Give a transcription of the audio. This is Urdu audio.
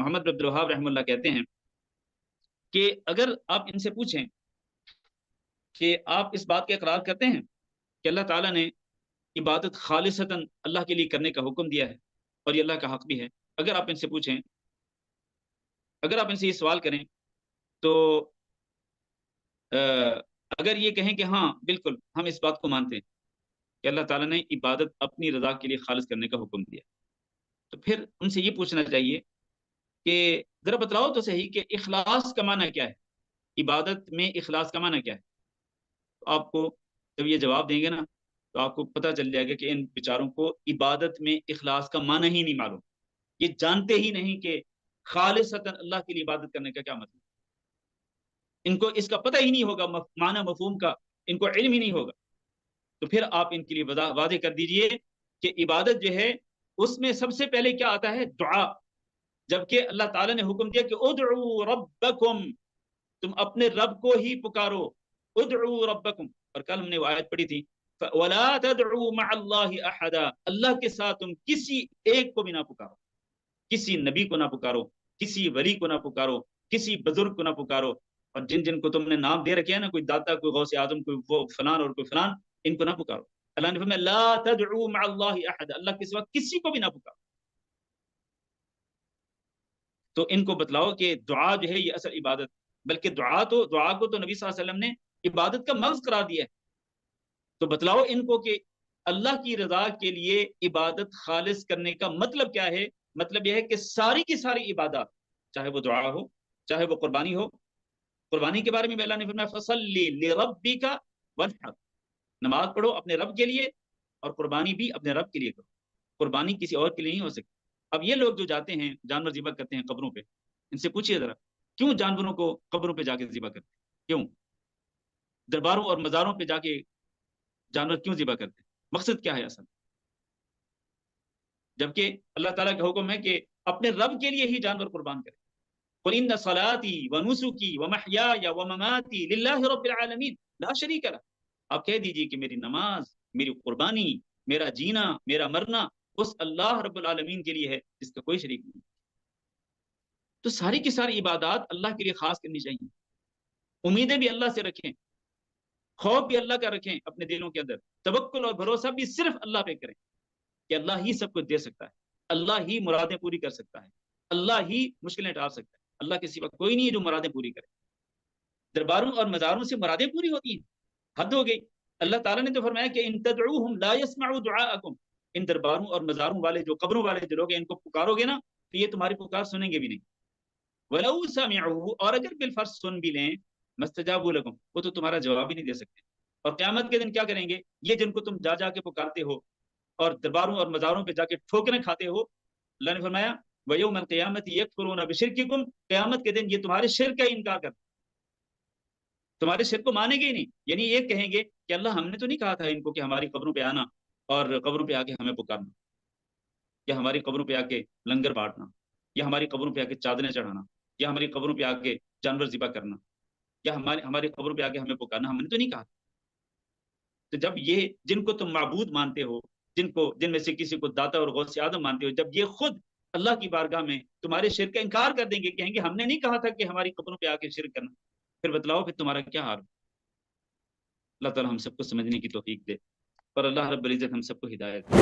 محمد بن عبد الوہاب رحمہ اللہ کہتے ہیں کہ اگر آپ ان سے پوچھیں کہ آپ اس بات کا اقرار کرتے ہیں کہ اللہ تعالیٰ نے عبادت خالصتاً اللہ کے لیے کرنے کا حکم دیا ہے اور یہ اللہ کا حق بھی ہے، اگر آپ ان سے پوچھیں، اگر آپ ان سے یہ سوال کریں تو اگر یہ کہیں کہ ہاں بالکل ہم اس بات کو مانتے ہیں کہ اللہ تعالیٰ نے عبادت اپنی رضا کے لیے خالص کرنے کا حکم دیا، تو پھر ان سے یہ پوچھنا چاہیے کہ ذرا بتلاؤ تو صحیح کہ اخلاص کا معنی کیا ہے، عبادت میں اخلاص کا معنی کیا ہے؟ تو آپ کو جب یہ جواب دیں گے نا تو آپ کو پتہ چل جائے گا کہ ان بیچاروں کو عبادت میں اخلاص کا معنی ہی نہیں معلوم، یہ جانتے ہی نہیں کہ خالصتاً اللہ کے لیے عبادت کرنے کا کیا مطلب، ان کو اس کا پتہ ہی نہیں ہوگا، معنی مفہوم کا ان کو علم ہی نہیں ہوگا۔ تو پھر آپ ان کے لیے واضح کر دیجئے کہ عبادت جو ہے اس میں سب سے پہلے کیا آتا ہے؟ دعا، جبکہ اللہ تعالیٰ نے حکم دیا کہ ادعوا ربکم، تم اپنے رب کو ہی پکارو، ادعوا ربکم، اور کل ہم نے وہ آیت پڑھی تھی وَلَا تَدْعُوا مَعَ اللَّهِ أَحَدًا، اللہ کے ساتھ تم کسی ایک کو بھی نہ پکارو، کسی نبی کو نہ پکارو، کسی ولی کو نہ پکارو، کسی بزرگ کو نہ پکارو، اور جن جن کو تم نے نام دے رکھے ہیں نا، کوئی داتا، کوئی غوث اعظم، کوئی وہ فلان اور کوئی فلان، ان کو نہ پکارو۔ اللہ نے فرمایا لا تدعوا مع اللہ احد، اللہ کے سوا کسی کو بھی نہ پکارو۔ تو ان کو بتلاؤ کہ دعا جو ہے یہ اصل عبادت، بلکہ دعا کو تو نبی صلی اللہ علیہ وسلم نے عبادت کا مرض قرار دیا ہے۔ تو بتلاؤ ان کو کہ اللہ کی رضا کے لیے عبادت خالص کرنے کا مطلب کیا ہے؟ مطلب یہ ہے کہ ساری کی ساری عبادات، چاہے وہ دعا ہو، چاہے وہ قربانی ہو، قربانی کے بارے میں اللہ نے فرمایا فصلی لربک وانحر، نماز پڑھو اپنے رب کے لیے اور قربانی بھی اپنے رب کے لیے کرو، قربانی کسی اور کے لیے نہیں ہو سکتی۔ اب یہ لوگ جو جاتے ہیں جانور ذبح کرتے ہیں قبروں پہ، ان سے پوچھئے ذرا کیوں جانوروں کو قبروں پہ جا کے ذبح کرتے ہیں؟ کیوں درباروں اور مزاروں پہ جا کے جانور کیوں ذبح کرتے ہیں؟ مقصد کیا ہے اصل؟ جبکہ اللہ تعالیٰ کا حکم ہے کہ اپنے رب کے لیے ہی جانور قربان کریں۔ قل ان صلاتي ونسكي ومحياي ومماتي لله رب العالمین لا شریک لہ، آپ کہہ دیجئے کہ میری نماز، میری قربانی، میرا جینا، میرا مرنا اس اللہ رب العالمین کے لیے ہے جس کا کوئی شریک نہیں۔ تو ساری کی ساری عبادات اللہ کے لیے خاص کرنی چاہیے، امیدیں بھی اللہ سے رکھیں، خوف بھی اللہ کا رکھیں اپنے دلوں کے اندر، توکل اور بھروسہ بھی صرف اللہ پہ کریں کہ اللہ ہی سب کچھ دے سکتا ہے، اللہ ہی مرادیں پوری کر سکتا ہے، اللہ ہی مشکلیں ٹال سکتا ہے، اللہ کے سوا کوئی نہیں ہے جو مرادیں پوری کرے۔ درباروں اور مزاروں سے مرادیں پوری ہوتی ہیں، حد ہو گئی۔ اللہ تعالیٰ نے تو فرمایا کہ ان تدعوہم لا يسمعوا دعاءکم، ان درباروں اور مزاروں والے جو قبروں والے جو لوگ ہیں ان کو پکارو گے نا تو یہ تمہاری پکار سنیں گے بھی نہیں۔ ولو سمعوا، اور اگر بالفرض سن بھی لیں، مستجابوا لکم، وہ تو تمہارا جواب ہی نہیں دے سکتے۔ اور قیامت کے دن کیا کریں گے؟ یہ جن کو تم جا جا کے پکارتے ہو اور درباروں اور مزاروں پہ جا کے ٹھوکریں کھاتے ہو، اللہ نے فرمایا وَيَوْمَ الْقِيَامَةِ يَكْفُرُونَ بِشِرْكِكُمْ، قیامت کے دن یہ تمہارے شرک کا انکار کرتے، تمہارے شرک کو مانیں گے ہی نہیں۔ یعنی یہ کہیں گے کہ اللہ ہم نے تو نہیں کہا تھا ان کو کہ ہماری قبروں پہ آنا اور قبروں پہ آ کے ہمیں پکارنا، یا ہماری قبروں پہ آ کے لنگر بانٹنا، یا ہماری قبروں پہ آ کے چادریں چڑھانا، یا ہماری قبروں پہ آ کے جانور ذبح کرنا، یا ہماری قبروں پہ آ کے ہمیں پکارنا، ہم نے تو نہیں کہا۔ تو جب یہ جن کو تم معبود مانتے ہو، جن میں سے کسی کو داتا اور غوث اعظم مانتے ہو، جب یہ خود اللہ کی بارگاہ میں تمہارے شرک کا انکار کر دیں گے، کہیں گے ہم نے نہیں کہا تھا کہ ہماری قبروں پہ آ کے شرک کرنا، پھر بتلاؤ پھر تمہارا کیا حال؟ اللہ تعالی ہم سب کو سمجھنے کی توفیق دے، اور اللہ رب العزت ہم سب کو ہدایت دے۔